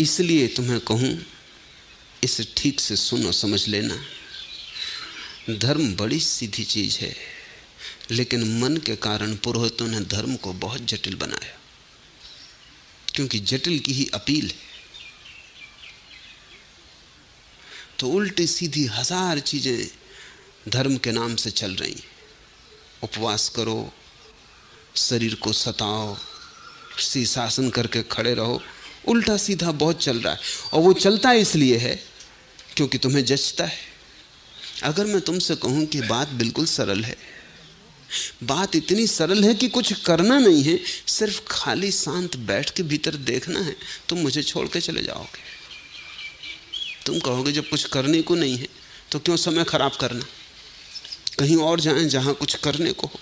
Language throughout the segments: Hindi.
इसलिए तुम्हें कहूं, इसे ठीक से सुन और समझ लेना। धर्म बड़ी सीधी चीज है, लेकिन मन के कारण पुरोहितों ने धर्म को बहुत जटिल बनाया, क्योंकि जटिल की ही अपील है। तो उल्टी सीधी हजार चीजें धर्म के नाम से चल रही हैं। उपवास करो, शरीर को सताओ, शीर्षासन करके खड़े रहो, उल्टा सीधा बहुत चल रहा है। और वो चलता इसलिए है क्योंकि तुम्हें जचता है। अगर मैं तुमसे कहूं कि बात बिल्कुल सरल है, बात इतनी सरल है कि कुछ करना नहीं है, सिर्फ खाली शांत बैठ के भीतर देखना है, तुम मुझे छोड़ के चले जाओगे। तुम कहोगे जब कुछ करने को नहीं है तो क्यों समय खराब करना, कहीं और जाएं जहां कुछ करने को हो।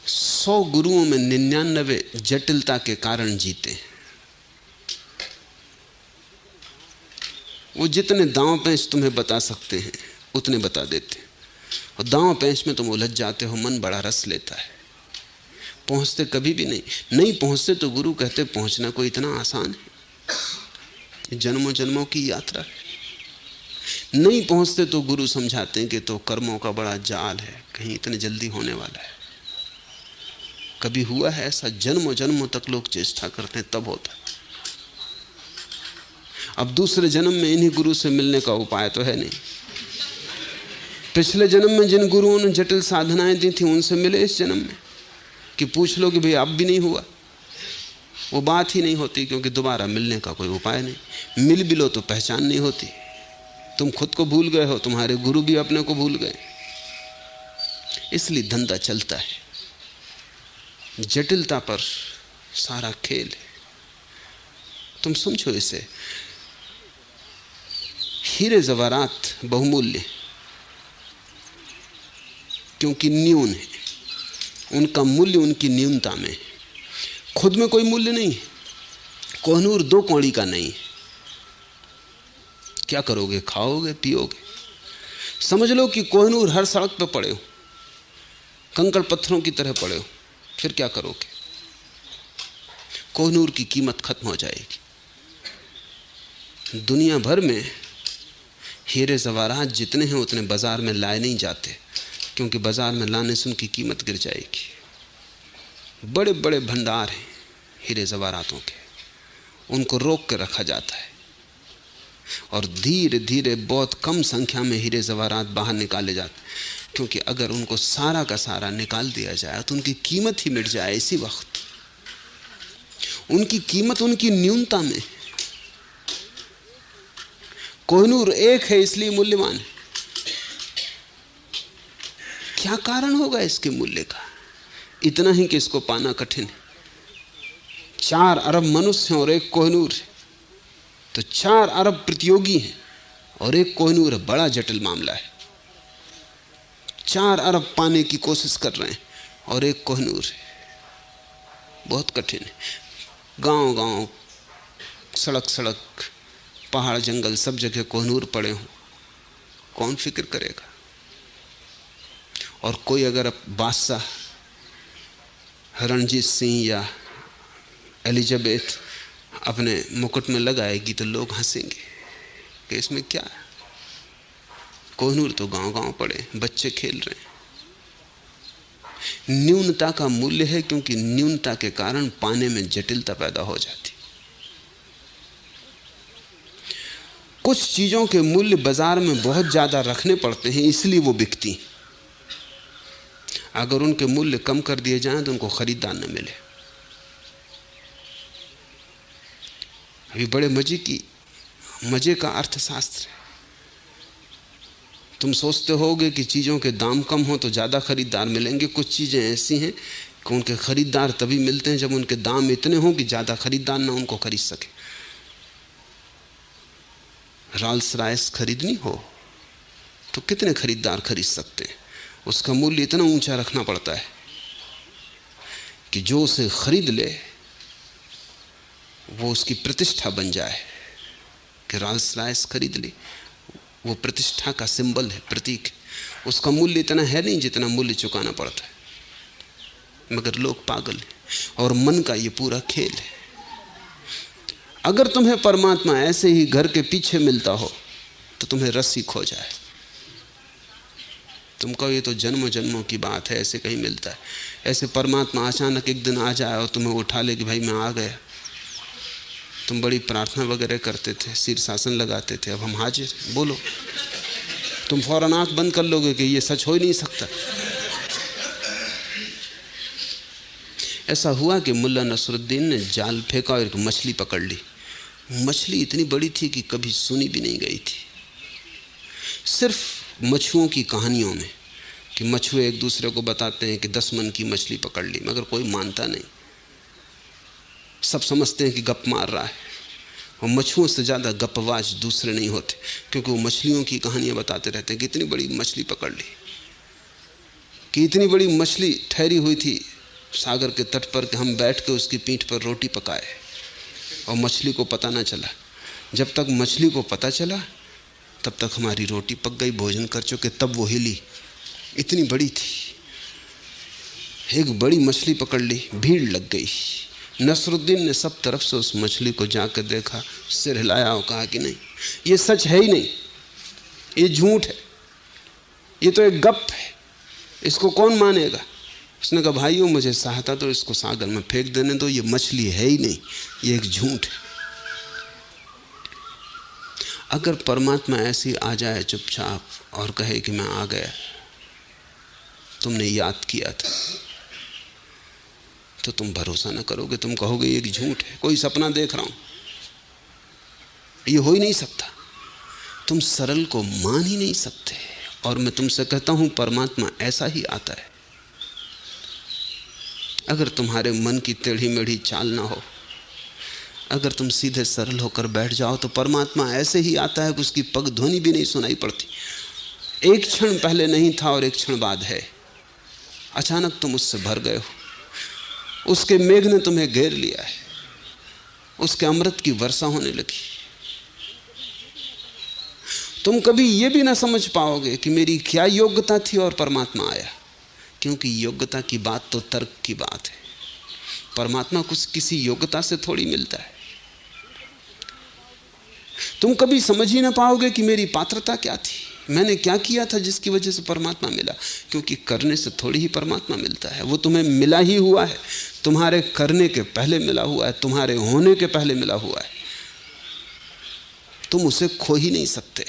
100 गुरुओं में 99 जटिलता के कारण जीते हैं। वो जितने दांव पेंच तुम्हें बता सकते हैं उतने बता देते हैं, और दांव पेंच में तुम उलझ जाते हो। मन बड़ा रस लेता है, पहुंचते कभी भी नहीं पहुंचते। तो गुरु कहते पहुंचना कोई इतना आसान है, जन्मों जन्मों की यात्रा है। नहीं पहुंचते तो गुरु समझाते हैं कि तो कर्मों का बड़ा जाल है, कहीं इतने जल्दी होने वाला है। कभी हुआ है ऐसा? जन्मों जन्मों तक लोग चेष्टा करते हैं तब होता है। अब दूसरे जन्म में इन्हीं गुरु से मिलने का उपाय तो है नहीं। पिछले जन्म में जिन गुरुओं ने जटिल साधनाएं दी थी उनसे मिले इस जन्म में, कि पूछ लो कि भाई अब भी नहीं हुआ। वो बात ही नहीं होती, क्योंकि दोबारा मिलने का कोई उपाय नहीं। मिल भी लो तो पहचान नहीं होती। तुम खुद को भूल गए हो, तुम्हारे गुरु भी अपने को भूल गए। इसलिए धंधा चलता है, जटिलता पर सारा खेल है। तुम समझो इसे, हीरे जवारात बहुमूल्य क्योंकि न्यून है, उनका मूल्य उनकी न्यूनता में। खुद में कोई मूल्य नहीं है। कोहनूर 2 कौड़ी का नहीं है। क्या करोगे? खाओगे, पियोगे। समझ लो कि कोहनूर हर सड़क पर पड़े हो, कंकड़ पत्थरों की तरह पड़े हो, फिर क्या करोगे? कोहनूर की कीमत खत्म हो जाएगी। दुनिया भर में हीरे जवाहरात जितने हैं उतने बाजार में लाए नहीं जाते, क्योंकि बाजार में लाने से उनकी कीमत गिर जाएगी। बड़े बड़े भंडार हैं हीरे जवाहरातों के, उनको रोक के रखा जाता है, और धीरे धीरे बहुत कम संख्या में हीरे जवाहरात बाहर निकाले जाते, क्योंकि अगर उनको सारा का सारा निकाल दिया जाए तो उनकी कीमत ही मिट जाए। इसी वक्त उनकी कीमत उनकी न्यूनता में। कोहिनूर एक है इसलिए मूल्यवान है। क्या कारण होगा इसके मूल्य का? इतना ही कि इसको पाना कठिन है। 4 अरब मनुष्य हैं और एक कोहिनूर है, तो 4 अरब प्रतियोगी हैं और एक कोहिनूर है। बड़ा जटिल मामला है। 4 अरब पाने की कोशिश कर रहे हैं और एक कोहिनूर है। बहुत कठिन है। गांव गांव, सड़क सड़क, पहाड़ जंगल, सब जगह कोहिनूर पड़े हों, कौन फिक्र करेगा? और कोई अगर बादशाह रणजीत सिंह या एलिजाबेथ अपने मुकुट में लगाएगी तो लोग हंसेंगे कि इसमें क्या है। कोहिनूर तो गांव गांव पड़े, बच्चे खेल रहे हैं। न्यूनता का मूल्य है, क्योंकि न्यूनता के कारण पाने में जटिलता पैदा हो जाती। कुछ चीजों के मूल्य बाजार में बहुत ज्यादा रखने पड़ते हैं, इसलिए वो बिकती। अगर उनके मूल्य कम कर दिए जाएं तो उनको खरीदार न मिले। अभी बड़े मजे का अर्थशास्त्र है। तुम सोचते होगे कि चीज़ों के दाम कम हो तो ज़्यादा खरीदार मिलेंगे। कुछ चीज़ें ऐसी हैं कि उनके खरीदार तभी मिलते हैं जब उनके दाम इतने हों कि ज़्यादा खरीदार ना उनको खरीद सके। रॉल्स रॉयस खरीदनी हो तो कितने खरीदार खरीद सकते हैं? उसका मूल्य इतना ऊंचा रखना पड़ता है कि जो उसे खरीद ले वो उसकी प्रतिष्ठा बन जाए। कि रॉल्स रॉयस खरीद ली, वो प्रतिष्ठा का सिंबल है, प्रतीक। उसका मूल्य इतना है नहीं जितना मूल्य चुकाना पड़ता है, मगर लोग पागल हैं। और मन का ये पूरा खेल है। अगर तुम्हें परमात्मा ऐसे ही घर के पीछे मिलता हो तो तुम्हें रस ही खो जाए। तुम कहो ये तो जन्मों जन्मों की बात है, ऐसे कहीं मिलता है। ऐसे परमात्मा अचानक एक दिन आ जाए और तुम्हें उठा ले कि भाई मैं आ गया। तुम बड़ी प्रार्थना वगैरह करते थे, शीर्षासन लगाते थे, अब हम हाजिर, बोलो। तुम फौरन आंख बंद कर लोगे कि ये सच हो ही नहीं सकता। ऐसा हुआ कि मुल्ला नसरुद्दीन ने जाल फेंका और एक मछली पकड़ ली। मछली इतनी बड़ी थी कि कभी सुनी भी नहीं गई थी। सिर्फ मछुओं की कहानियों में कि मछुए एक दूसरे को बताते हैं कि 10 मन की मछली पकड़ ली, मगर कोई मानता नहीं। सब समझते हैं कि गप मार रहा है। और मछुओं से ज़्यादा गपवाज दूसरे नहीं होते, क्योंकि वो मछलियों की कहानियाँ बताते रहते हैं कि इतनी बड़ी मछली पकड़ ली, कि इतनी बड़ी मछली ठहरी हुई थी सागर के तट पर कि हम बैठ के उसकी पीठ पर रोटी पकाए और मछली को पता ना चला। जब तक मछली को पता चला तब तक हमारी रोटी पक गई, भोजन कर चुके, तब वो हिली, इतनी बड़ी थी। एक बड़ी मछली पकड़ ली, भीड़ लग गई। नसरुद्दीन ने सब तरफ से उस मछली को जाकर देखा, सिर हिलाया और कहा कि नहीं, ये सच है ही नहीं, ये झूठ है, ये तो एक गप है, इसको कौन मानेगा। उसने कहा भाइयों मुझे सहायता तो इसको सागर में फेंक देने दो, ये मछली है ही नहीं, ये एक झूठ है। अगर परमात्मा ऐसी आ जाए चुपचाप और कहे कि मैं आ गया, तुमने याद किया था, तो तुम भरोसा न करोगे, तुम कहोगे ये एक झूठ है, कोई सपना देख रहा हूं, ये हो ही नहीं सकता। तुम सरल को मान ही नहीं सकते। और मैं तुमसे कहता हूं परमात्मा ऐसा ही आता है। अगर तुम्हारे मन की टेढ़ी मेढ़ी चाल ना हो, अगर तुम सीधे सरल होकर बैठ जाओ, तो परमात्मा ऐसे ही आता है कि उसकी पग ध्वनि भी नहीं सुनाई पड़ती। एक क्षण पहले नहीं था और एक क्षण बाद है। अचानक तुम उससे भर गए हो, उसके मेघ ने तुम्हें घेर लिया है, उसके अमृत की वर्षा होने लगी। तुम कभी ये भी ना समझ पाओगे कि मेरी क्या योग्यता थी और परमात्मा आया, क्योंकि योग्यता की बात तो तर्क की बात है। परमात्मा कुछ किसी योग्यता से थोड़ी मिलता है। तुम कभी समझ ही ना पाओगे कि मेरी पात्रता क्या थी, मैंने क्या किया था जिसकी वजह से परमात्मा मिला, क्योंकि करने से थोड़ी ही परमात्मा मिलता है। वो तुम्हें मिला ही हुआ है, तुम्हारे करने के पहले मिला हुआ है, तुम्हारे होने के पहले मिला हुआ है। तुम उसे खो ही नहीं सकते।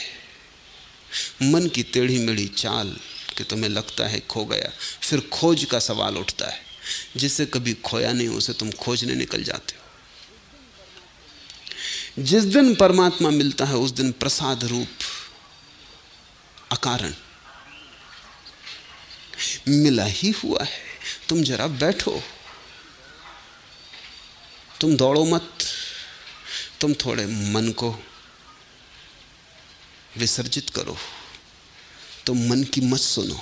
मन की टेढ़ी मेढ़ी चाल कि तुम्हें लगता है खो गया, फिर खोज का सवाल उठता है। जिसे कभी खोया नहीं उसे तुम खोजने निकल जाते हो। जिस दिन परमात्मा मिलता है उस दिन प्रसाद रूप अकारण मिला ही हुआ है। तुम जरा बैठो, तुम दौड़ो मत, तुम थोड़े मन को विसर्जित करो, तुम मन की मत सुनो,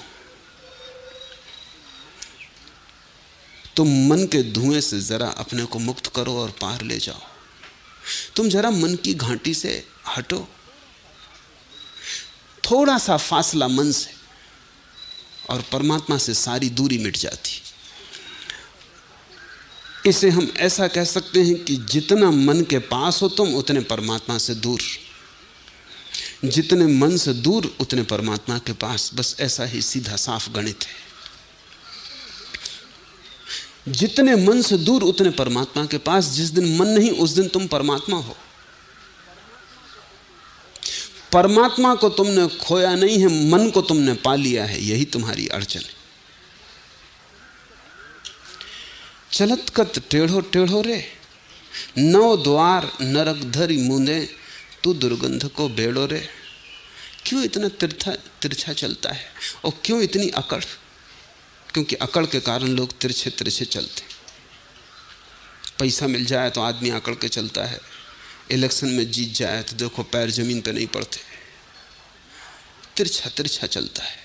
तुम मन के धुएं से जरा अपने को मुक्त करो और पार ले जाओ। तुम जरा मन की घाटी से हटो, थोड़ा सा फासला मन से, और परमात्मा से सारी दूरी मिट जाती। इसे हम ऐसा कह सकते हैं कि जितना मन के पास हो तुम, उतने परमात्मा से दूर, जितने मन से दूर उतने परमात्मा के पास। बस ऐसा ही सीधा साफ गणित है। जितने मन से दूर उतने परमात्मा के पास। जिस दिन मन नहीं उस दिन तुम परमात्मा हो। परमात्मा को तुमने खोया नहीं है, मन को तुमने पा लिया है, यही तुम्हारी अड़चन है। चलत कत टेढ़ो टेढ़ो रे, नौ द्वार नरक धरी मूंदे, तू दुर्गंध को बेड़ो रे। क्यों इतना तिरछा चलता है और क्यों इतनी अकड़? क्योंकि अकड़ के कारण लोग तिरछे तिरछे चलते। पैसा मिल जाए तो आदमी अकड़ के चलता है, इलेक्शन में जीत जाए तो देखो पैर जमीन पे नहीं पड़ते, तिरछा तिरछा चलता है।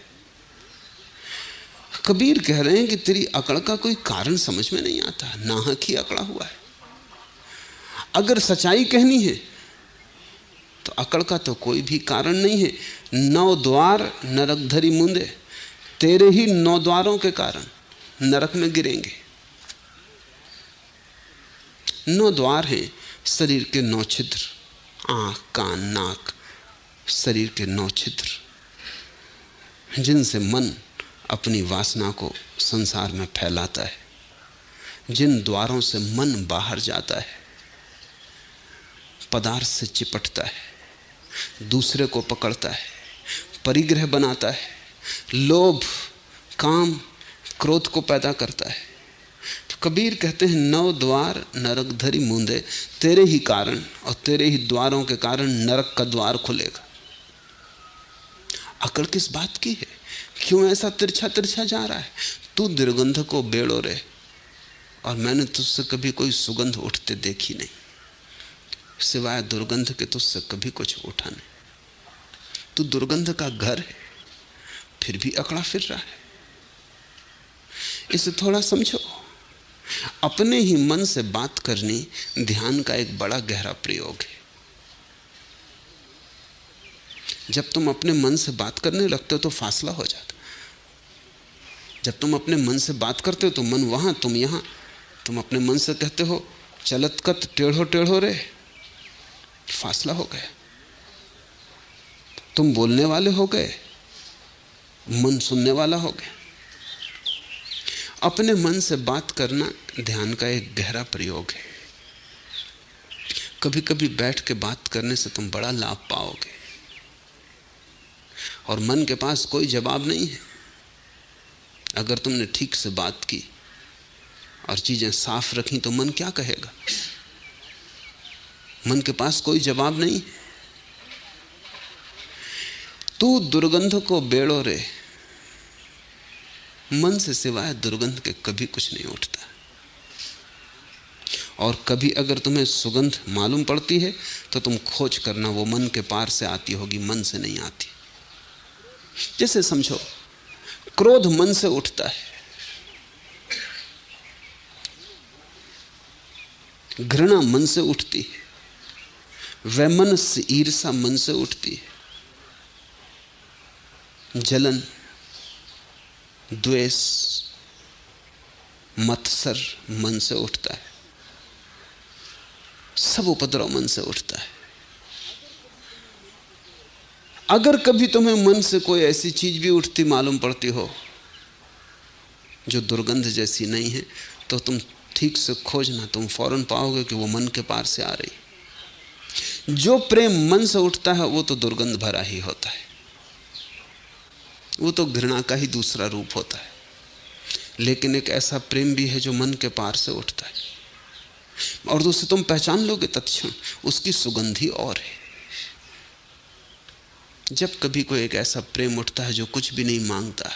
कबीर कह रहे हैं कि तेरी अकड़ का कोई कारण समझ में नहीं आता, नाहक ही अकड़ा हुआ है। अगर सच्चाई कहनी है तो अकड़ का तो कोई भी कारण नहीं है। 9 द्वार नरक धरी मूंदे, तेरे ही 9 द्वारों के कारण नरक में गिरेंगे। 9 द्वार हैं शरीर के 9 छिद्र, आंख, कान, नाक, शरीर के 9 छिद्र, जिनसे मन अपनी वासना को संसार में फैलाता है। जिन द्वारों से मन बाहर जाता है, पदार्थ से चिपटता है, दूसरे को पकड़ता है, परिग्रह बनाता है, लोभ, काम, क्रोध को पैदा करता है। तो कबीर कहते हैं 9 द्वार नरक धरी मूंदे, तेरे ही कारण और तेरे ही द्वारों के कारण नरक का द्वार खुलेगा। अकड़ किस बात की है? क्यों ऐसा तिरछा तिरछा जा रहा है? तू दुर्गंध को बेड़ो रे, और मैंने तुझसे कभी कोई सुगंध उठते देखी नहीं, सिवाय दुर्गंध के तुझसे कभी कुछ उठा नहीं। तू दुर्गंध का घर है, फिर भी अकड़ा फिर रहा है। इसे थोड़ा समझो। अपने ही मन से बात करनी ध्यान का एक बड़ा गहरा प्रयोग है। जब तुम अपने मन से बात करने लगते हो तो फासला हो जाता। जब तुम अपने मन से बात करते हो तो मन वहां, तुम यहां। तुम अपने मन से कहते हो चलत कत टेढ़ो टेढ़ो रे, फासला हो गया। तुम बोलने वाले हो गए, मन सुनने वाला हो गया। अपने मन से बात करना ध्यान का एक गहरा प्रयोग है। कभी कभी बैठ के बात करने से तुम बड़ा लाभ पाओगे, और मन के पास कोई जवाब नहीं है। अगर तुमने ठीक से बात की और चीजें साफ रखी तो मन क्या कहेगा? मन के पास कोई जवाब नहीं। तू दुर्गंध को बेड़ो रे, मन से सिवाय दुर्गंध के कभी कुछ नहीं उठता। और कभी अगर तुम्हें सुगंध मालूम पड़ती है तो तुम खोज करना, वो मन के पार से आती होगी, मन से नहीं आती। जैसे समझो, क्रोध मन से उठता है, घृणा मन से उठती है, वैमनस्य ईर्षा मन से उठती है, जलन, द्वेष, मत्सर मन से उठता है, सब उपद्रव मन से उठता है। अगर कभी तुम्हें मन से कोई ऐसी चीज भी उठती मालूम पड़ती हो जो दुर्गंध जैसी नहीं है, तो तुम ठीक से खोजना, तुम फौरन पाओगे कि वो मन के पार से आ रही। जो प्रेम मन से उठता है वो तो दुर्गंध भरा ही होता है, वो तो घृणा का ही दूसरा रूप होता है। लेकिन एक ऐसा प्रेम भी है जो मन के पार से उठता है, और उससे तुम पहचान लोगे तत्क्षण, उसकी सुगंध ही और है। जब कभी कोई एक ऐसा प्रेम उठता है जो कुछ भी नहीं मांगता,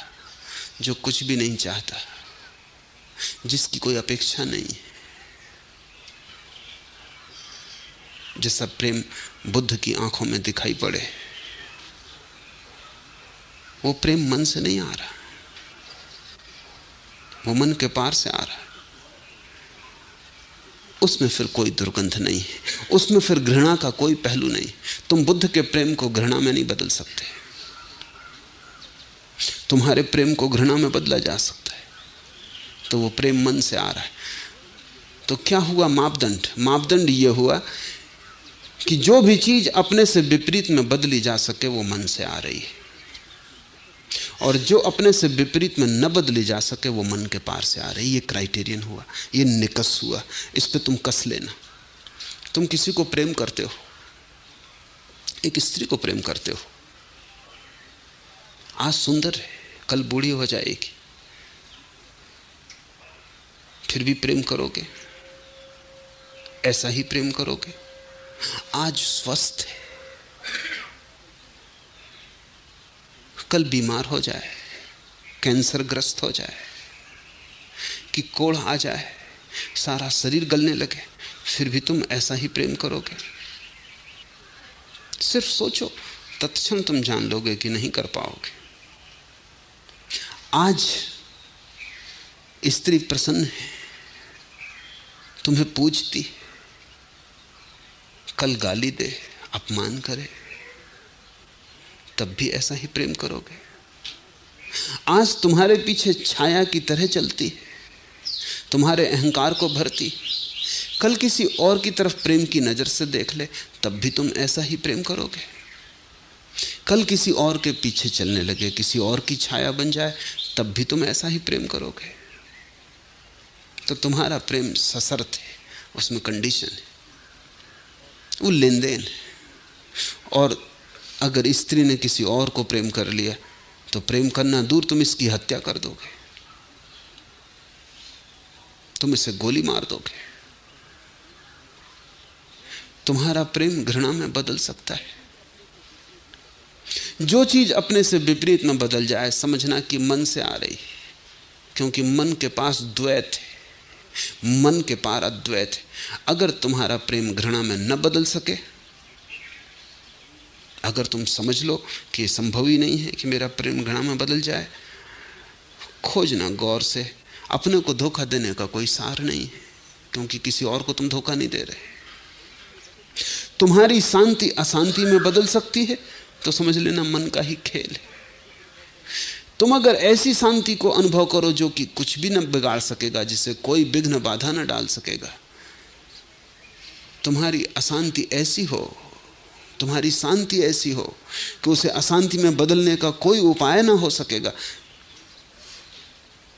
जो कुछ भी नहीं चाहता, जिसकी कोई अपेक्षा नहीं है, जैसा प्रेम बुद्ध की आंखों में दिखाई पड़े, वो प्रेम मन से नहीं आ रहा, वो मन के पार से आ रहा है। उसमें फिर कोई दुर्गंध नहीं है, उसमें फिर घृणा का कोई पहलू नहीं। तुम बुद्ध के प्रेम को घृणा में नहीं बदल सकते, तुम्हारे प्रेम को घृणा में बदला जा सकता है। तो वो प्रेम मन से आ रहा है। तो क्या हुआ मापदंड? मापदंड ये हुआ कि जो भी चीज अपने से विपरीत में बदली जा सके वो मन से आ रही है, और जो अपने से विपरीत में न बदली जा सके वो मन के पार से आ रही। ये क्राइटेरियन हुआ, ये निकस हुआ। इस पे तुम कस लेना। तुम किसी को प्रेम करते हो, एक स्त्री को प्रेम करते हो, आज सुंदर है, कल बूढ़ी हो जाएगी, फिर भी प्रेम करोगे, ऐसा ही प्रेम करोगे। आज स्वस्थ है, कल बीमार हो जाए, कैंसर ग्रस्त हो जाए, कि कोढ़ आ जाए, सारा शरीर गलने लगे, फिर भी तुम ऐसा ही प्रेम करोगे। सिर्फ सोचो, तत्क्षण तुम जान लोगे कि नहीं कर पाओगे। आज स्त्री प्रसन्न है, तुम्हें पूजती, कल गाली दे, अपमान करे, तब भी ऐसा ही प्रेम करोगे। आज तुम्हारे पीछे छाया की तरह चलती है, तुम्हारे अहंकार को भरती, कल किसी और की तरफ प्रेम की नजर से देख ले, तब भी तुम ऐसा ही प्रेम करोगे। कल किसी और के पीछे चलने लगे, किसी और की छाया बन जाए, तब भी तुम ऐसा ही प्रेम करोगे। तो तुम्हारा प्रेम सशर्त है, उसमें कंडीशन है, वो लेन देन है। और अगर स्त्री ने किसी और को प्रेम कर लिया तो प्रेम करना दूर, तुम इसकी हत्या कर दोगे, तुम इसे गोली मार दोगे। तुम्हारा प्रेम घृणा में बदल सकता है। जो चीज अपने से विपरीत में बदल जाए, समझना कि मन से आ रही, क्योंकि मन के पास द्वैत है, मन के पार अद्वैत है। अगर तुम्हारा प्रेम घृणा में न बदल सके, अगर तुम समझ लो कि संभव ही नहीं है कि मेरा प्रेम घृणा में बदल जाए, खोजना गौर से। अपने को धोखा देने का कोई सार नहीं है, क्योंकि किसी और को तुम धोखा नहीं दे रहे। तुम्हारी शांति अशांति में बदल सकती है तो समझ लेना मन का ही खेल है। तुम अगर ऐसी शांति को अनुभव करो जो कि कुछ भी न बिगाड़ सकेगा, जिसे कोई विघ्न बाधा न डाल सकेगा, तुम्हारी अशांति ऐसी हो, तुम्हारी शांति ऐसी हो कि उसे अशांति में बदलने का कोई उपाय ना हो सकेगा,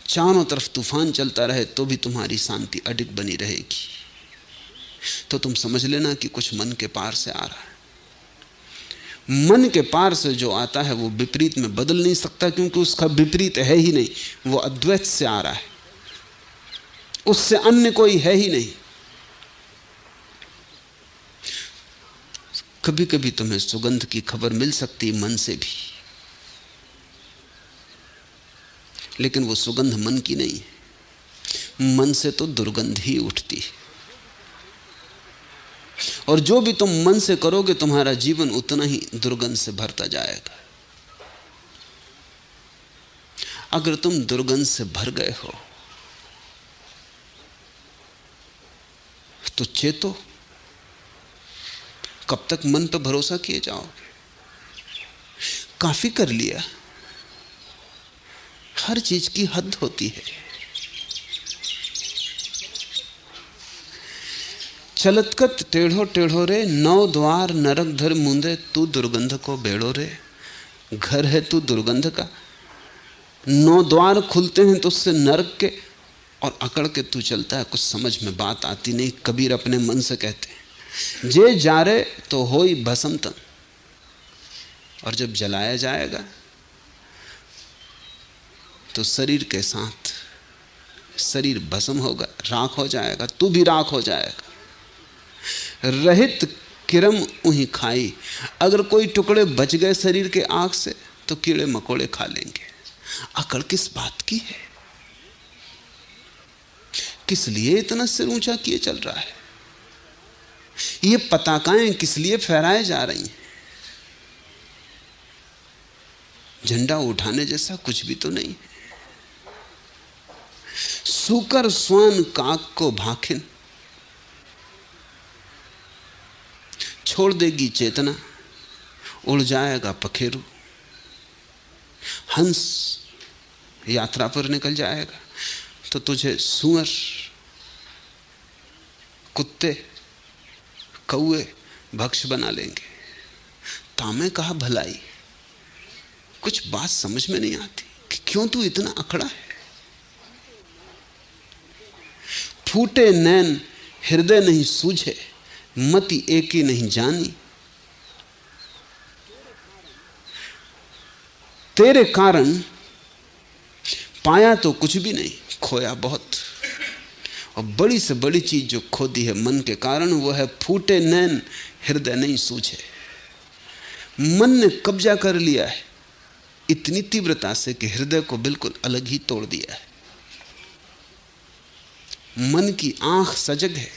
चारों तरफ तूफान चलता रहे तो भी तुम्हारी शांति अडिग बनी रहेगी, तो तुम समझ लेना कि कुछ मन के पार से आ रहा है। मन के पार से जो आता है वो विपरीत में बदल नहीं सकता, क्योंकि उसका विपरीत है ही नहीं, वो अद्वैत से आ रहा है, उससे अन्य कोई है ही नहीं। कभी कभी तुम्हें सुगंध की खबर मिल सकती मन से भी, लेकिन वो सुगंध मन की नहीं है। मन से तो दुर्गंध ही उठती है, और जो भी तुम मन से करोगे तुम्हारा जीवन उतना ही दुर्गंध से भरता जाएगा। अगर तुम दुर्गंध से भर गए हो तो चेतो, कब तक मन पर भरोसा किए जाओगे? काफी कर लिया, हर चीज की हद होती है। चलतकत टेढ़ो टेढ़ो रे, नौ द्वार नरक धर मुंदे, तू दुर्गंध को बेड़ो रे। घर है तू दुर्गंध का, 9 द्वार खुलते हैं तो उससे नरक के, और अकड़ के तू चलता है। कुछ समझ में बात आती नहीं। कबीर अपने मन से कहते हैं, जे जारे तो होई भस्म तन, और जब जलाया जाएगा तो शरीर के साथ शरीर भस्म होगा, राख हो जाएगा, तू भी राख हो जाएगा। रहित किरम उही खाई, अगर कोई टुकड़े बच गए शरीर के आग से तो कीड़े मकोड़े खा लेंगे। अकड़ किस बात की है? किस लिए इतना सिर ऊंचा किए चल रहा है? ये पताकाएं किस लिए फहराए जा रही हैं? झंडा उठाने जैसा कुछ भी तो नहीं है। सूकर स्वान काक को भाखिन, छोड़ देगी चेतना, उड़ जाएगा पखेरु। हंस यात्रा पर निकल जाएगा तो तुझे सूअर, कुत्ते, कौए भक्ष बना लेंगे। तामे कहा भलाई, कुछ बात समझ में नहीं आती कि क्यों तू इतना अकड़ा है। फूटे नैन हृदय नहीं सूझे, मति एक ही नहीं जानी। तेरे कारण पाया तो कुछ भी नहीं, खोया बहुत। और बड़ी से बड़ी चीज जो खो दी है मन के कारण, वो है फूटे नैन हृदय नहीं सूझे। मन ने कब्जा कर लिया है इतनी तीव्रता से कि हृदय को बिल्कुल अलग ही तोड़ दिया है। मन की आंख सजग है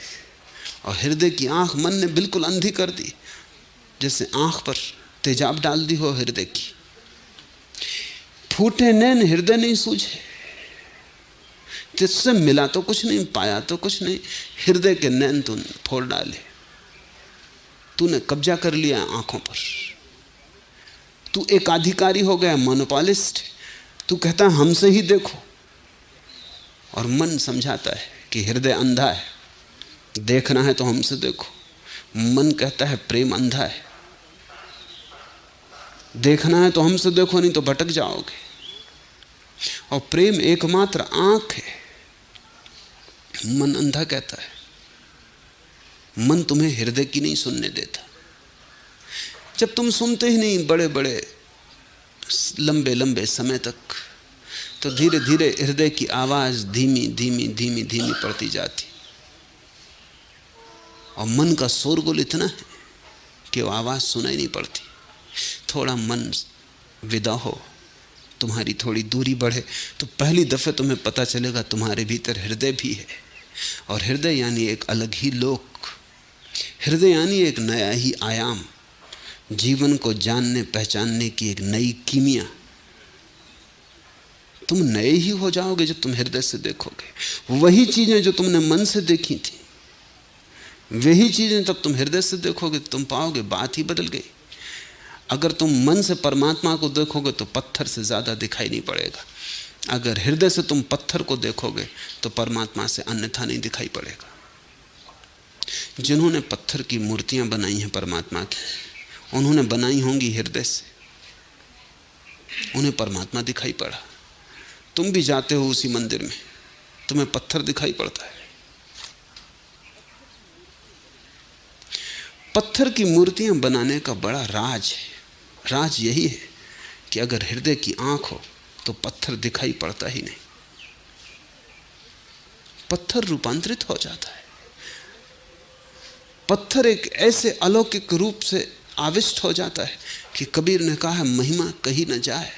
और हृदय की आंख मन ने बिल्कुल अंधी कर दी, जैसे आंख पर तेजाब डाल दी हो हृदय की। फूटे नैन हृदय नहीं सूझे, जिससे मिला तो कुछ नहीं, पाया तो कुछ नहीं। हृदय के नैन तूने फोड़ डाले, तूने कब्जा कर लिया आंखों पर। तू एक अधिकारी हो गया, मोनोपोलिस्ट। तू कहता हमसे ही देखो, और मन समझाता है कि हृदय अंधा है, देखना है तो हमसे देखो। मन कहता है प्रेम अंधा है, देखना है तो हमसे देखो, नहीं तो भटक जाओगे। और प्रेम एकमात्र आंख है, मन अंधा कहता है। मन तुम्हें हृदय की नहीं सुनने देता। जब तुम सुनते ही नहीं बड़े बड़े लंबे लंबे समय तक, तो धीरे धीरे हृदय की आवाज धीमी धीमी धीमी धीमी पड़ती जाती। और मन का शोरगुल इतना है कि वो आवाज सुनाई नहीं पड़ती। थोड़ा मन विदा हो, तुम्हारी थोड़ी दूरी बढ़े, तो पहली दफे तुम्हें पता चलेगा तुम्हारे भीतर हृदय भी है। और हृदय यानी एक अलग ही लोक, हृदय यानी एक नया ही आयाम, जीवन को जानने पहचानने की एक नई कीमिया। तुम नए ही हो जाओगे जब तुम हृदय से देखोगे। वही चीजें जो तुमने मन से देखी थी, वही चीजें तब तुम हृदय से देखोगे, तुम पाओगे बात ही बदल गई। अगर तुम मन से परमात्मा को देखोगे तो पत्थर से ज्यादा दिखाई नहीं पड़ेगा। अगर हृदय से तुम पत्थर को देखोगे तो परमात्मा से अन्यथा नहीं दिखाई पड़ेगा। जिन्होंने पत्थर की मूर्तियां बनाई हैं परमात्मा की, उन्होंने बनाई होंगी हृदय से, उन्हें परमात्मा दिखाई पड़ा। तुम भी जाते हो उसी मंदिर में, तुम्हें पत्थर दिखाई पड़ता है। पत्थर की मूर्तियां बनाने का बड़ा राज है। राज यही है कि अगर हृदय की आंख हो तो पत्थर दिखाई पड़ता ही नहीं, पत्थर रूपांतरित हो जाता है। पत्थर एक ऐसे अलौकिक रूप से आविष्ट हो जाता है कि कबीर ने कहा है, महिमा कही न जाए।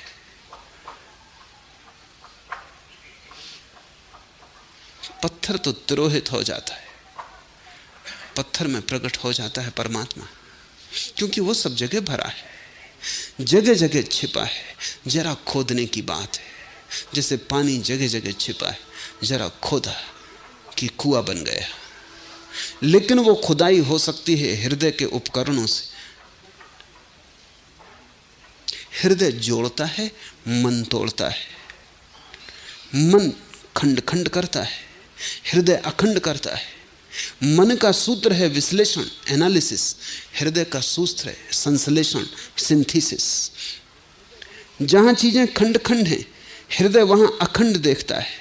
पत्थर तो तिरोहित हो जाता है, पत्थर में प्रकट हो जाता है परमात्मा, क्योंकि वो सब जगह भरा है, जगह जगह छिपा है। जरा खोदने की बात है, जैसे पानी जगह जगह छिपा है, जरा खोदा कि कुआं बन गया। लेकिन वो खुदाई हो सकती है हृदय के उपकरणों से। हृदय जोड़ता है, मन तोड़ता है। मन खंड खंड करता है, हृदय अखंड करता है। मन का सूत्र है विश्लेषण, एनालिसिस। हृदय का सूत्र है संश्लेषण, सिंथेसिस। जहां चीजें खंड खंड हैं, हृदय वहां अखंड देखता है,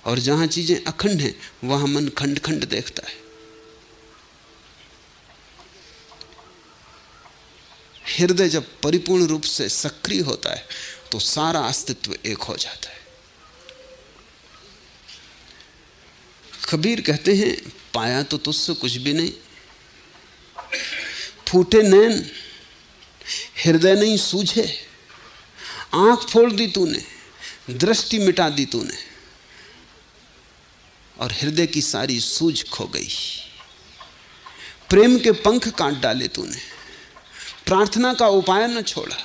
और जहां चीजें अखंड हैं वहां मन खंड खंड देखता है। हृदय जब परिपूर्ण रूप से सक्रिय होता है तो सारा अस्तित्व एक हो जाता है। कबीर कहते हैं, पाया तो तुझसे कुछ भी नहीं, फूटे नैन हृदय नहीं सूझे। आंख फोड़ दी तूने, दृष्टि मिटा दी तूने, और हृदय की सारी सूझ खो गई। प्रेम के पंख काट डाले तूने, प्रार्थना का उपाय न छोड़ा।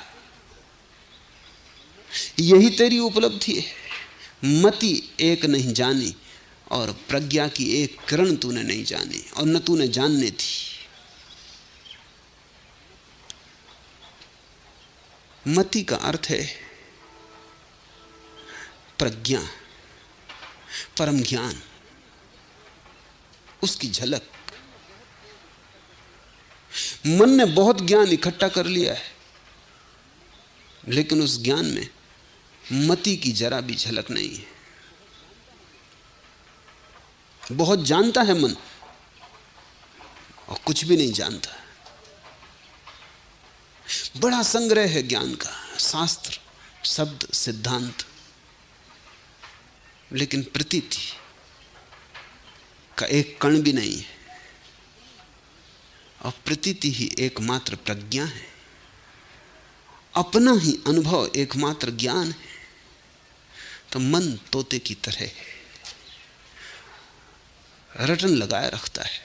यही तेरी उपलब्धि है। मति एक नहीं जानी, और प्रज्ञा की एक किरण तूने नहीं जानी, और न तूने जानने थी। मति का अर्थ है प्रज्ञा, परम ज्ञान, उसकी झलक। मन ने बहुत ज्ञान इकट्ठा कर लिया है, लेकिन उस ज्ञान में मति की जरा भी झलक नहीं है। बहुत जानता है मन, और कुछ भी नहीं जानता। बड़ा संग्रह है ज्ञान का, शास्त्र, शब्द, सिद्धांत, लेकिन प्रतीति का एक कण भी नहीं है। और प्रतीति ही एकमात्र प्रज्ञा है, अपना ही अनुभव एकमात्र ज्ञान है। तो मन तोते की तरह है, रटन लगाए रखता है,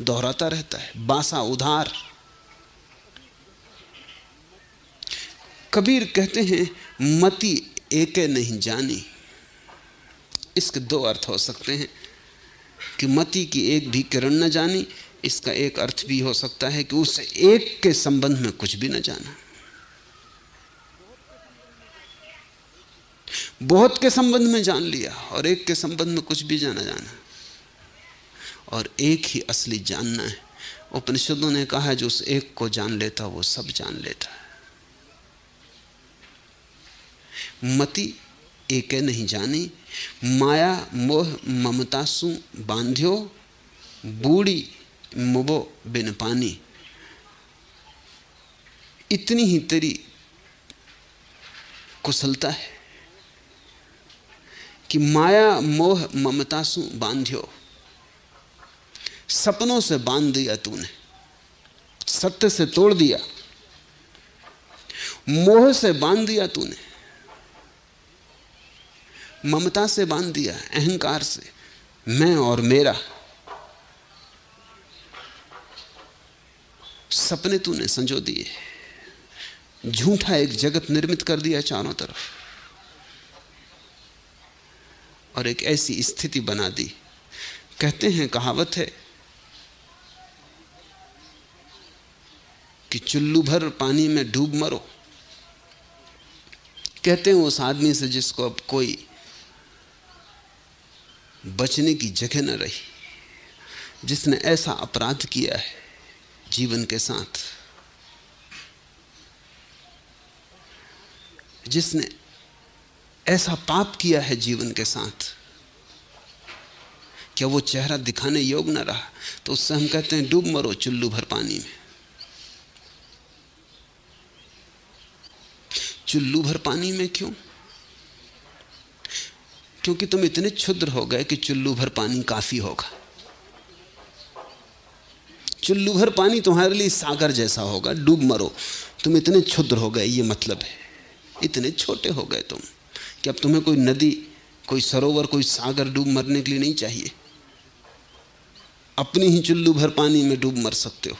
दोहराता रहता है, बासा उधार। कबीर कहते हैं, मति एके नहीं जानी। इसके दो अर्थ हो सकते हैं कि मति की एक भी किरण न जानी। इसका एक अर्थ भी हो सकता है कि उस एक के संबंध में कुछ भी न जाना। बहुत के संबंध में जान लिया और एक के संबंध में कुछ भी जाना जाना। और एक ही असली जानना है। उपनिषदों ने कहा है जो उस एक को जान लेता वो सब जान लेता है। मति एके नहीं जानी, माया मोह ममतासु बांध्यो, बूढ़ी मुबो बिन पानी। इतनी ही तेरी कुशलता है कि माया मोह ममतासु बांध्यो, सपनों से बांध दिया तूने, सत्य से तोड़ दिया, मोह से बांध दिया तूने, ममता से बांध दिया, अहंकार से, मैं और मेरा। सपने तूने संजो दिए, झूठा एक जगत निर्मित कर दिया चारों तरफ, और एक ऐसी स्थिति बना दी। कहते हैं, कहावत है कि चुल्लू भर पानी में डूब मरो। कहते हैं उस आदमी से जिसको अब कोई बचने की जगह न रही, जिसने ऐसा अपराध किया है जीवन के साथ, जिसने ऐसा पाप किया है जीवन के साथ, क्या वो चेहरा दिखाने योग्य न रहा, तो उससे हम कहते हैं डूब मरो चुल्लू भर पानी में। चुल्लू भर पानी में क्यों? क्योंकि तुम इतने क्षुद्र हो गए कि चुल्लू भर पानी काफी होगा। चुल्लू भर पानी तुम्हारे लिए सागर जैसा होगा, डूब मरो। तुम इतने क्षुद्र हो गए, ये मतलब है। इतने छोटे हो गए तुम कि अब तुम्हें कोई नदी, कोई सरोवर, कोई सागर डूब मरने के लिए नहीं चाहिए। अपनी ही चुल्लू भर पानी में डूब मर सकते हो।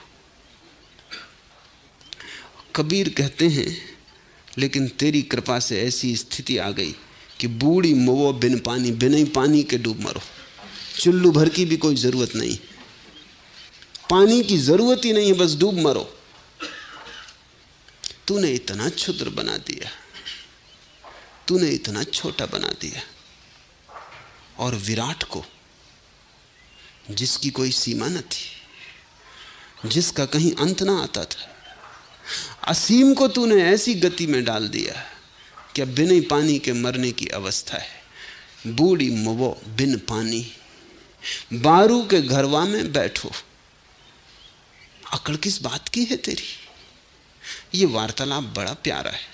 कबीर कहते हैं, लेकिन तेरी कृपा से ऐसी स्थिति आ गई कि बूढ़ी मुवो बिन पानी, बिना ही पानी के डूब मरो। चुल्लू भर की भी कोई जरूरत नहीं, पानी की जरूरत ही नहीं है, बस डूब मरो। तूने इतना क्षुद्र बना दिया, तूने इतना छोटा बना दिया, और विराट को, जिसकी कोई सीमा न थी, जिसका कहीं अंत ना आता था, असीम को तूने ऐसी गति में डाल दिया कि अब बिना पानी के मरने की अवस्था है। बूढ़ी मुवो बिन पानी, बारू के घरवा में बैठो। अकड़ किस बात की है तेरी? ये वार्तालाप बड़ा प्यारा है।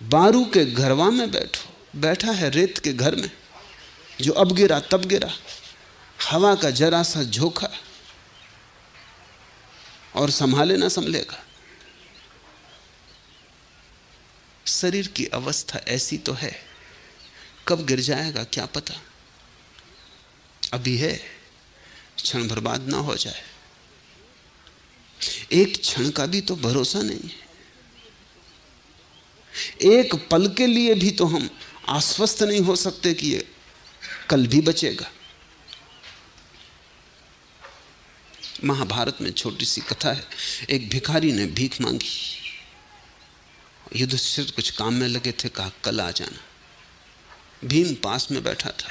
बारू के घरवा में बैठो। बैठा है रेत के घर में, जो अब गिरा तब गिरा, हवा का जरा सा झोंका और संभाले ना संभलेगा। शरीर की अवस्था ऐसी तो है, कब गिर जाएगा क्या पता। अभी है, क्षण भर बाद ना हो जाए। एक क्षण का भी तो भरोसा नहीं है। एक पल के लिए भी तो हम आश्वस्त नहीं हो सकते कि ये कल भी बचेगा। महाभारत में छोटी सी कथा है, एक भिखारी ने भीख मांगी। युधिष्ठिर कुछ काम में लगे थे, कहा कल आ जाना। भीम पास में बैठा था,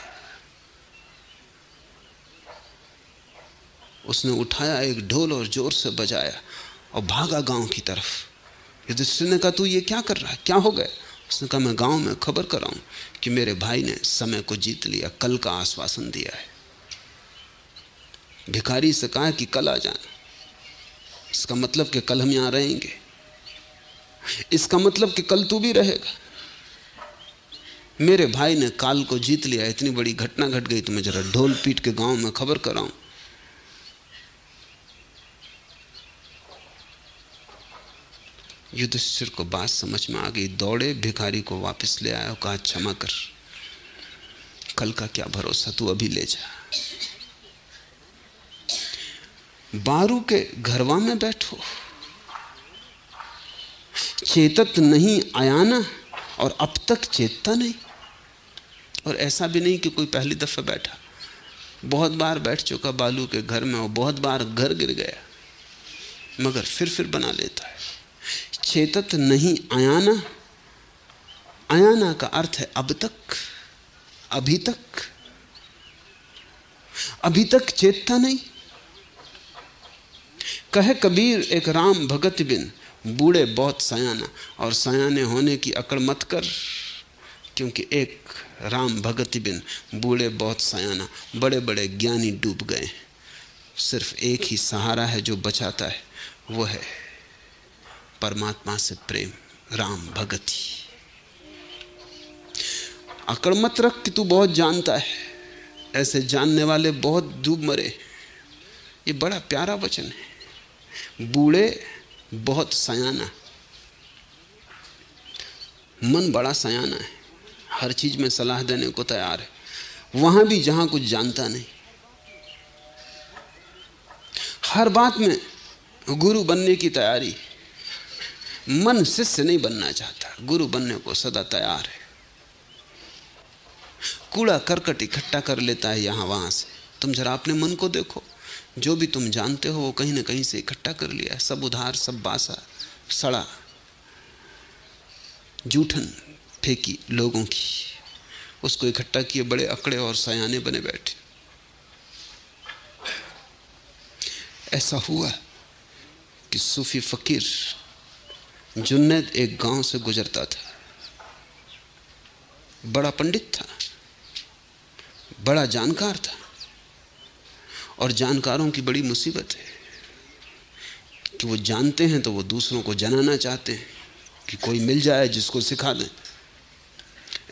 उसने उठाया एक ढोल और जोर से बजाया और भागा गांव की तरफ। युधिष्ठिर ने कहा, तू ये क्या कर रहा है, क्या हो गया? उसने कहा, मैं गांव में खबर कराऊं कि मेरे भाई ने समय को जीत लिया, कल का आश्वासन दिया है। भिखारी से कहा कि कल आ जाना। इसका मतलब कि कल हम यहां रहेंगे, इसका मतलब कि कल तू भी रहेगा। मेरे भाई ने काल को जीत लिया, इतनी बड़ी घटना घट गई, तो मैं जरा ढोल पीट के गांव में खबर कराऊं। युधिष्ठिर को बात समझ में आ गई, दौड़े भिखारी को वापस ले आया और कहा, क्षमा कर, कल का क्या भरोसा, तू अभी ले जा। बारू के घरवा में बैठो, चेतत नहीं आयाना, और अब तक चेतता नहीं। और ऐसा भी नहीं कि कोई पहली दफा बैठा, बहुत बार बैठ चुका बालू के घर में, और बहुत बार घर गिर गया, मगर फिर बना लेता है। चेतत नहीं आयाना, अयाना का अर्थ है अब तक, अभी तक। अभी तक चेतता नहीं। कहे कबीर एक राम भगत बिन, बूढ़े बहुत सयाना। और सयाने होने की अकड़ मत कर, क्योंकि एक राम भगत बिन, बूढ़े बहुत सयाना। बड़े बड़े ज्ञानी डूब गए, सिर्फ एक ही सहारा है जो बचाता है, वो है परमात्मा से प्रेम, राम भगति। अकड़ मत रख कि तू बहुत जानता है, ऐसे जानने वाले बहुत डूब मरे। ये बड़ा प्यारा वचन है, बूढ़े बहुत सयाना। मन बड़ा सयाना है, हर चीज में सलाह देने को तैयार है, वहां भी जहां कुछ जानता नहीं। हर बात में गुरु बनने की तैयारी। मन शिष्य नहीं बनना चाहता, गुरु बनने को सदा तैयार है। कूड़ा करकट इकट्ठा कर लेता है यहां वहां से। तुम जरा अपने मन को देखो, जो भी तुम जानते हो वो कहीं ना कहीं से इकट्ठा कर लिया है। सब उधार, सब बासा, सड़ा, जूठन फेंकी लोगों की, उसको इकट्ठा किए, बड़े अकड़े और सयाने बने बैठे। ऐसा हुआ कि सूफी फकीर जुन्नैद एक गांव से गुजरता था। बड़ा पंडित था, बड़ा जानकार था, और जानकारों की बड़ी मुसीबत है कि वो जानते हैं तो वो दूसरों को जनाना चाहते हैं कि कोई मिल जाए जिसको सिखा दें।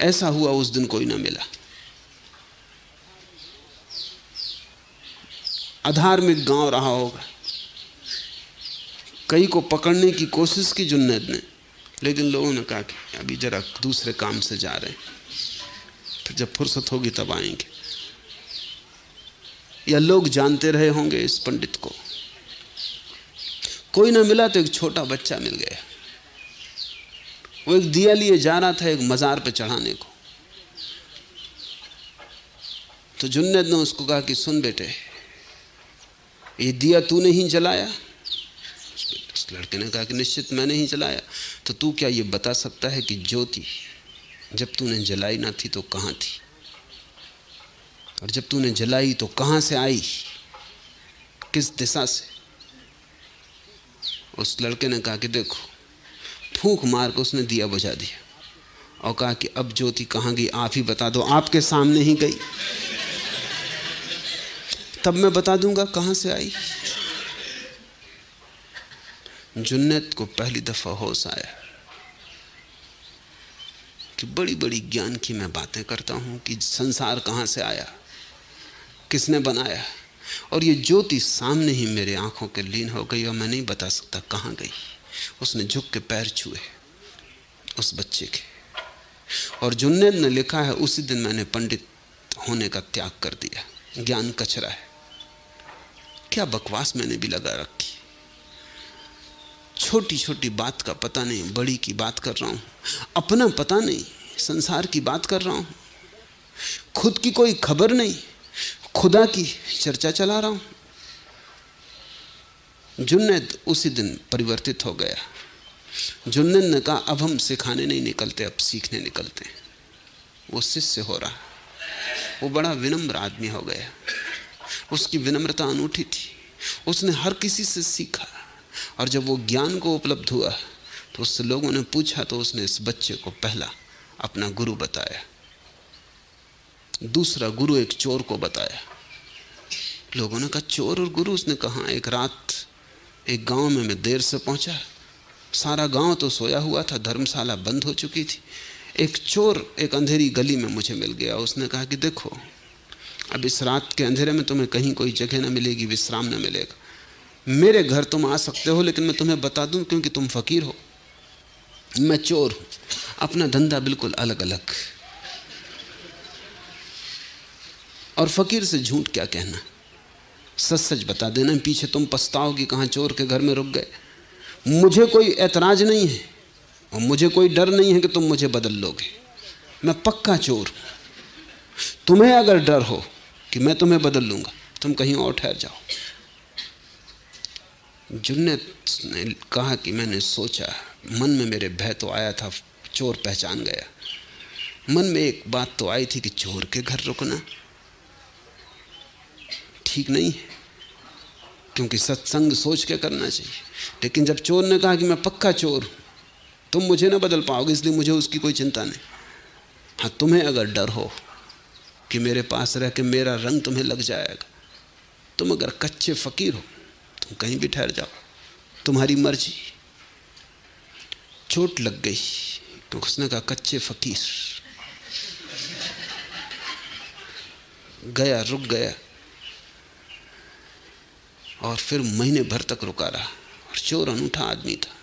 ऐसा हुआ, उस दिन कोई ना मिला। अधार्मिक गांव रहा होगा, कई को पकड़ने की कोशिश की जुन्नैद ने, लेकिन लोगों ने कहा कि अभी जरा दूसरे काम से जा रहे हैं, फिर जब फुर्सत होगी तब आएंगे। या लोग जानते रहे होंगे इस पंडित को। कोई ना मिला तो एक छोटा बच्चा मिल गया। वो एक दिया लिए जा रहा था एक मजार पे चढ़ाने को। तो जुन्नैद ने उसको कहा कि सुन बेटे, ये दिया तूने ही जलाया? उस लड़के ने कहा कि निश्चित मैंने ही जलाया। तो तू क्या ये बता सकता है कि ज्योति जब तूने जलाई ना थी तो कहाँ थी, और जब तूने जलाई तो कहाँ से आई, किस दिशा से? उस लड़के ने कहा कि देखो, फूंक मार कर उसने दिया बुझा दिया और कहा कि अब ज्योति कहाँ गई आप ही बता दो। आपके सामने ही गई, तब मैं बता दूंगा कहाँ से आई। जुन्नैद को पहली दफा होश आया कि बड़ी बड़ी ज्ञान की मैं बातें करता हूं कि संसार कहाँ से आया, किसने बनाया, और ये ज्योति सामने ही मेरे आंखों के लीन हो गई और मैं नहीं बता सकता कहाँ गई। उसने झुक के पैर छुए उस बच्चे के, और जुन्नैद ने लिखा है उसी दिन मैंने पंडित होने का त्याग कर दिया। ज्ञान कचरा है। क्या बकवास मैंने भी लगा रखी। छोटी छोटी बात का पता नहीं, बड़ी की बात कर रहा हूं। अपना पता नहीं, संसार की बात कर रहा हूं। खुद की कोई खबर नहीं, खुदा की चर्चा चला रहा हूं। जुन्नैद उसी दिन परिवर्तित हो गया। जुन्नैद ने कहा अब हम सिखाने नहीं निकलते, अब सीखने निकलते हैं। वो शिष्य हो रहा, वो बड़ा विनम्र आदमी हो गया। उसकी विनम्रता अनूठी थी। उसने हर किसी से सीखा, और जब वो ज्ञान को उपलब्ध हुआ तो उससे लोगों ने पूछा तो उसने इस बच्चे को पहला अपना गुरु बताया। दूसरा गुरु एक चोर को बताया। लोगों ने कहा चोर और गुरु? उसने कहा एक रात एक गांव में मैं देर से पहुंचा, सारा गांव तो सोया हुआ था, धर्मशाला बंद हो चुकी थी। एक चोर एक अंधेरी गली में मुझे मिल गया। उसने कहा कि देखो, अब इस रात के अंधेरे में तुम्हें कहीं कोई जगह ना मिलेगी, विश्राम ना मिलेगा। मेरे घर तुम आ सकते हो, लेकिन मैं तुम्हें बता दूं क्योंकि तुम फकीर हो, मैं चोर हूं, अपना धंधा बिल्कुल अलग अलग। और फकीर से झूठ क्या कहना, सच सच बता देना, पीछे तुम पछताओ कि कहाँ चोर के घर में रुक गए। मुझे कोई ऐतराज नहीं है और मुझे कोई डर नहीं है कि तुम मुझे बदल लोगे। मैं पक्का चोर हूं। तुम्हें अगर डर हो कि मैं तुम्हें बदल लूंगा, तुम कहीं और ठहर जाओ। जुन्नैद ने कहा कि मैंने सोचा, मन में मेरे भय तो आया था चोर पहचान गया। मन में एक बात तो आई थी कि चोर के घर रुकना ठीक नहीं है, क्योंकि सत्संग सोच के करना चाहिए। लेकिन जब चोर ने कहा कि मैं पक्का चोर हूं, तुम मुझे ना बदल पाओगे, इसलिए मुझे उसकी कोई चिंता नहीं। हाँ, तुम्हें अगर डर हो कि मेरे पास रह के मेरा रंग तुम्हें लग जाएगा, तुम अगर कच्चे फकीर हो, तुम कहीं भी ठहर जाओ, तुम्हारी मर्जी। चोट लग गई तो उसने कहा कच्चे फकीर। गया, रुक गया, और फिर महीने भर तक रुका रहा। और चोर अनूठा आदमी था,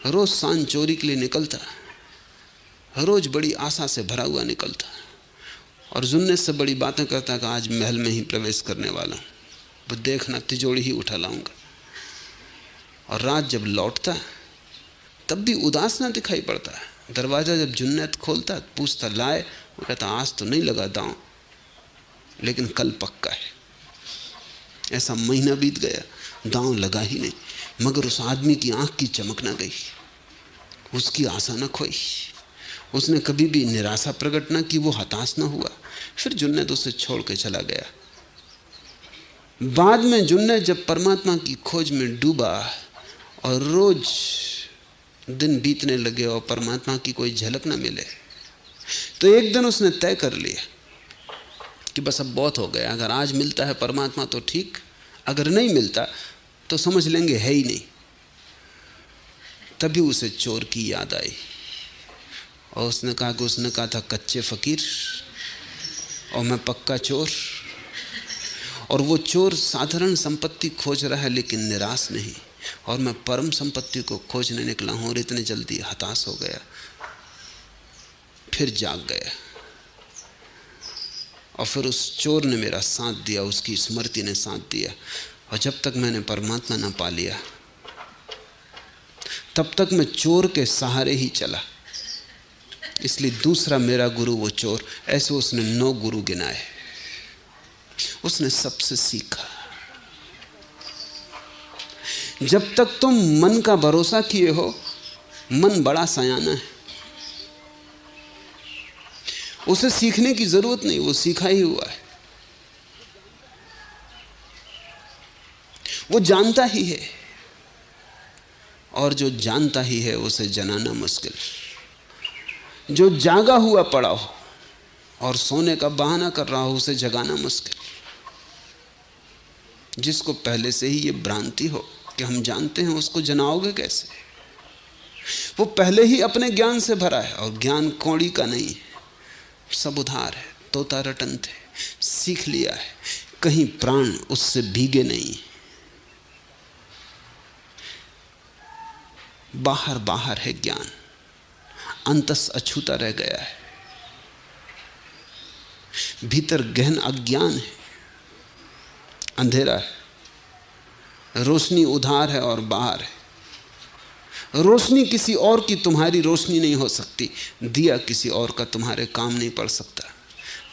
रोज सांझ चोरी के लिए निकलता, रोज बड़ी आशा से भरा हुआ निकलता, और जुन्नत से बड़ी बातें करता कि आज महल में ही प्रवेश करने वाला हूं, वो देखना तिजोड़ी ही उठा लाऊंगा। और रात जब लौटता तब भी उदास ना दिखाई पड़ता। दरवाजा जब जुन्नत खोलता पूछता लाए, वो कहता आज तो नहीं लगा दांव, लेकिन कल पक्का है। ऐसा महीना बीत गया, दांव लगा ही नहीं, मगर उस आदमी की आंख की चमक ना गई, उसकी आशा न खोई, उसने कभी भी निराशा प्रकट न की, वो हताश न हुआ। फिर जुन्नत उसे छोड़ के चला गया। बाद में जुन्नत जब परमात्मा की खोज में डूबा और रोज दिन बीतने लगे और परमात्मा की कोई झलक न मिले, तो एक दिन उसने तय कर लिया कि बस अब बहुत हो गया, अगर आज मिलता है परमात्मा तो ठीक, अगर नहीं मिलता तो समझ लेंगे है ही नहीं। तभी उसे चोर की याद आई और उसने कहा था कच्चे फकीर और मैं पक्का चोर। और वो चोर साधारण संपत्ति खोज रहा है लेकिन निराश नहीं, और मैं परम संपत्ति को खोजने निकला हूं और इतने जल्दी हताश हो गया। फिर जाग गया और फिर उस चोर ने मेरा साथ दिया, उसकी स्मृति ने साथ दिया। और जब तक मैंने परमात्मा ना पा लिया तब तक मैं चोर के सहारे ही चला। इसलिए दूसरा मेरा गुरु वो चोर। ऐसे उसने 9 गुरु गिनाए, उसने सबसे सीखा। जब तक तुम मन का भरोसा किए हो, मन बड़ा सयाना है, उसे सीखने की जरूरत नहीं, वो सीखा ही हुआ है, वो जानता ही है। और जो जानता ही है उसे जनाना मुश्किल। जो जागा हुआ पड़ा हो और सोने का बहाना कर रहा हो उसे जगाना मुश्किल। जिसको पहले से ही ये भ्रांति हो कि हम जानते हैं, उसको जनाओगे कैसे? वो पहले ही अपने ज्ञान से भरा है, और ज्ञान कौड़ी का नहीं है, सब उधार है, तोता रटन थे, सीख लिया है, कहीं प्राण उससे भीगे नहीं। बाहर बाहर है ज्ञान, अंतस अछूता रह गया है, भीतर गहन अज्ञान है, अंधेरा है, रोशनी उधार है और बाहर है। रोशनी किसी और की तुम्हारी रोशनी नहीं हो सकती, दिया किसी और का तुम्हारे काम नहीं पड़ सकता।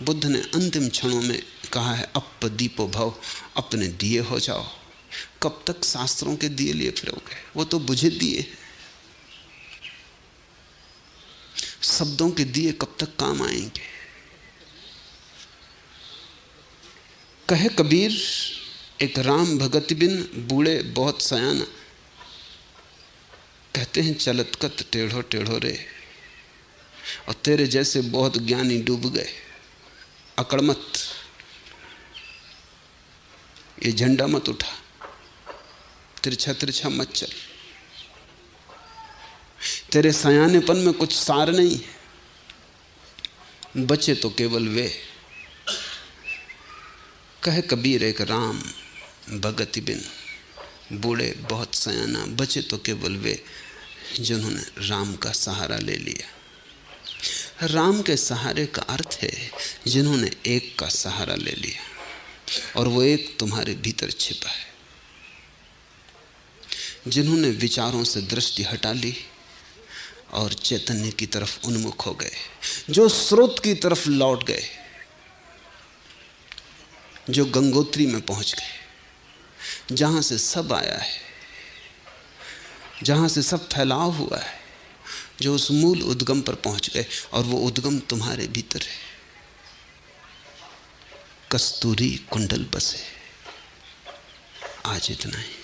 बुद्ध ने अंतिम क्षणों में कहा है अप दीपो भव, अपने दिए हो जाओ। कब तक शास्त्रों के दिए लिए फिरोगे? वो तो बुझे दिए। शब्दों के दिए कब तक काम आएंगे? कहे कबीर एक राम भगत बिन बूढ़े बहुत सयाना, कहते हैं चलत कत टेढ़ो टेढ़ो रे, और तेरे जैसे बहुत ज्ञानी डूब गए। अकड़ मत, ये झंडा मत उठा, तिरछा तिरछा मत चल, तेरे सयानेपन में कुछ सार नहीं है, बचे तो केवल वे। कहे कबीर एक राम भगति बिन बूढ़े बहुत सयाना, बचे तो केवल वे जिन्होंने राम का सहारा ले लिया। राम के सहारे का अर्थ है जिन्होंने एक का सहारा ले लिया, और वो एक तुम्हारे भीतर छिपा है। जिन्होंने विचारों से दृष्टि हटा ली और चैतन्य की तरफ उन्मुख हो गए, जो स्रोत की तरफ लौट गए, जो गंगोत्री में पहुंच गए, जहां से सब आया है, जहां से सब फैलाव हुआ है, जो उस मूल उद्गम पर पहुंच गए, और वो उद्गम तुम्हारे भीतर है। कस्तूरी कुंडल बसे। आज इतना ही।